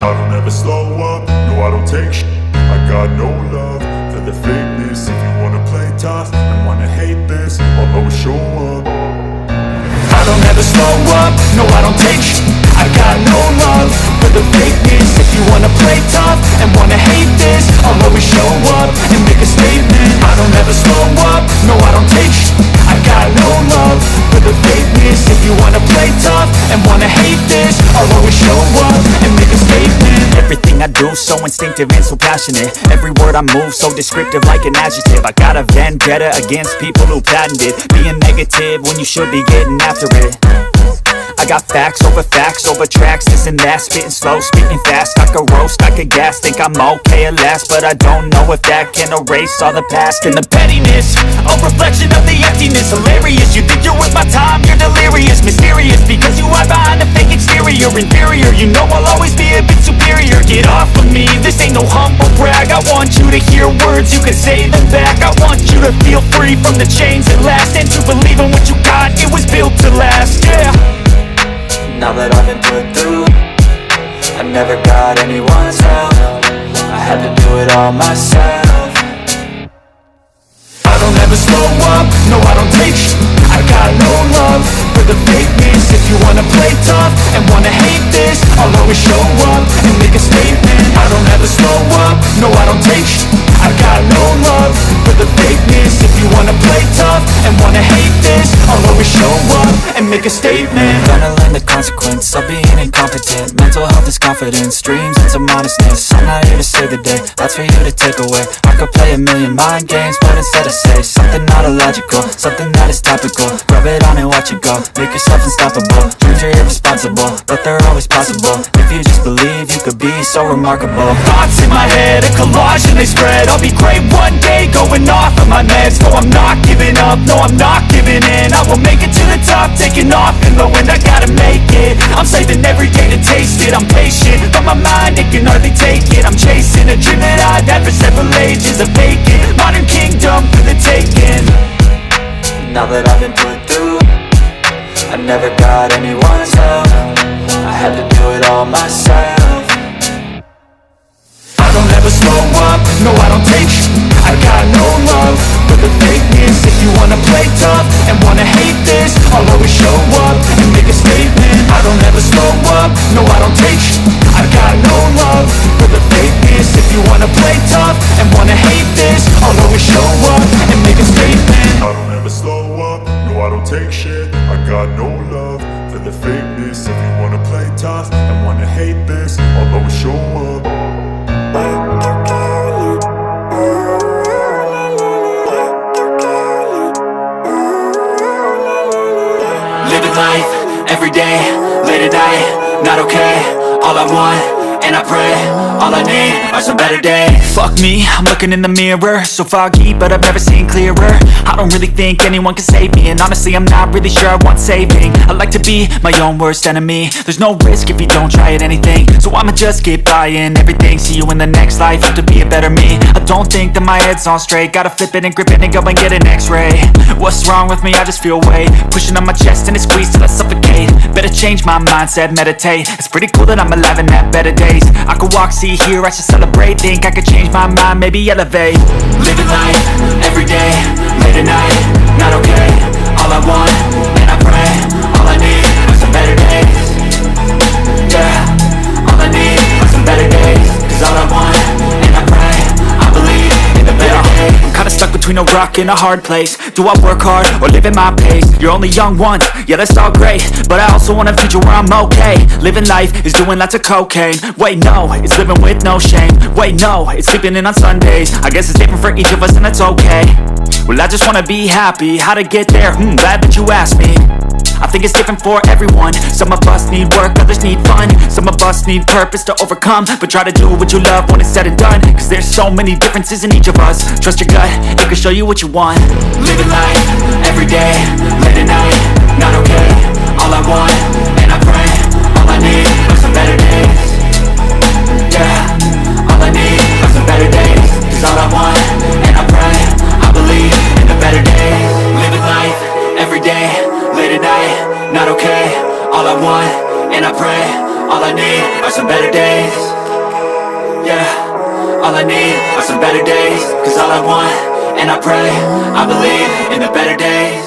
I don't ever slow up, no I don't take shit. I got no love for the fakeness. If you wanna play tough and wanna hate this, I'll always show up. I don't ever slow up, no I don't take shit. I got no love for the fakeness. If you wanna play tough and wanna hate this, I'll always show up and make a statement. I don't ever slow up, no I don't take shit. I got no love for the fakeness. If you wanna play tough and wanna hate this, I'll always show up and make a statement. Everything I do so instinctive and so passionate. Every word I move so descriptive like an adjective. I got a vendetta against people who patented being negative when you should be getting after it. I got facts over tracks, this and that. Spitting slow, spitting fast, I could roast, I could gas. Think I'm okay at last, but I don't know if that can erase all the past. And the pettiness, a reflection of the emptiness. Hilarious, you think you're with my time, you're delirious. Mysterious, because you hide behind a fake exterior. Inferior, you know I'll always be a bit superior. Get off of me, this ain't no humble brag. I want you to hear words, you can say them back. I want you to feel free from the chains that last, and to believe in what you got, it was built to last, yeah. Now that I've been put through, I never got anyone's help. I had to do it all myself. I don't ever slow up, no I don't take shit. I got no love for the fakeness. If you wanna play tough and wanna hate this, I'll always show up and make a statement. I don't ever slow up, no I don't take shit. I got no love for the fakeness. If you wanna play tough and wanna hate this, I'll always show up and make a statement. Gonna learn the consequence of being incompetent. Mental health is confidence, dreams and some honestness. I'm not here to save the day, that's for you to take away. I could play a million mind games, but instead I say something not illogical, something that is topical. Rub it on and watch it go, make yourself unstoppable. Dreams are irresponsible, but they're always possible. If you just believe, you could be so remarkable. Thoughts in my head, a collage and they spread. I'll be great one day, going off of my meds. No, I'm not giving up, no, I'm not giving in. I will make it to the top, taking off in the wind. I gotta make it, I'm saving every day to taste it. I'm patient, but my mind, it can hardly take it. I'm chasing a dream that I've had for several ages. A vacant, modern kingdom for the taking. Now that I've been put through, I never got anyone's help. I had to do it all myself. I don't ever slow up, no I don't take shit. I got no love for the fakeness. If you wanna play tough and wanna hate this, I'll always show up and make a statement. I don't ever slow up, no I don't take shit. I got no love for the fakeness. If you wanna play tough and wanna hate this, I'll always show up and make a statement. I don't ever slow up, no I don't take shit. I got no love for the fakeness. If you wanna play tough and wanna hate this, I'll always show up. Living life, everyday, late at night, not okay. All I want, and I pray, all I need are some better days. Fuck me, I'm looking in the mirror, so foggy, but I've never seen clearer. I don't really think anyone can save me, and honestly I'm not really sure I want saving. I like to be my own worst enemy. There's no risk if you don't try at anything, so I'ma just keep buying everything. See you in the next life, have to be a better me. I don't think that my head's on straight, gotta flip it and grip it and go and get an x-ray. What's wrong with me? I just feel weight pushing on my chest and it squeezes till I suffocate. Better change my mindset, meditate. It's pretty cool that I'm alive and have better days. I could walk, see, hear, I should celebrate. Think I could change my mind, maybe elevate. Living life, everyday, late at night, not okay. All I want, and I pray, all I need are some better days. Yeah, all I need are some better days. Cause all I want, and I pray, I believe in the better days. I'm kinda stuck between a rock and a hard place. Do I work hard or live at my pace? You're only young once, yeah that's all great, but I also want a future where I'm okay. Living life is doing lots of cocaine. Wait no, it's living with no shame. Wait no, it's sleeping in on Sundays. I guess it's different for each of us and that's okay. Well I just wanna be happy, how to get there? Glad that you asked me. I think it's different for everyone. Some of us need work, others need fun. Some of us need purpose to overcome. But try to do what you love when it's said and done, cause there's so many differences in each of us. Trust your gut, it can show you what you want. Living life, everyday, late at night, not okay. All I want, and I pray, all I need are some better days. Yeah, all I need are some better days. Cause all I want, and I pray, I believe in the better days. Living life, everyday, late at night, not okay. All I want, and I pray, all I need are some better days. all I need are some better days. Cause all I want, and I pray, I believe in the better days.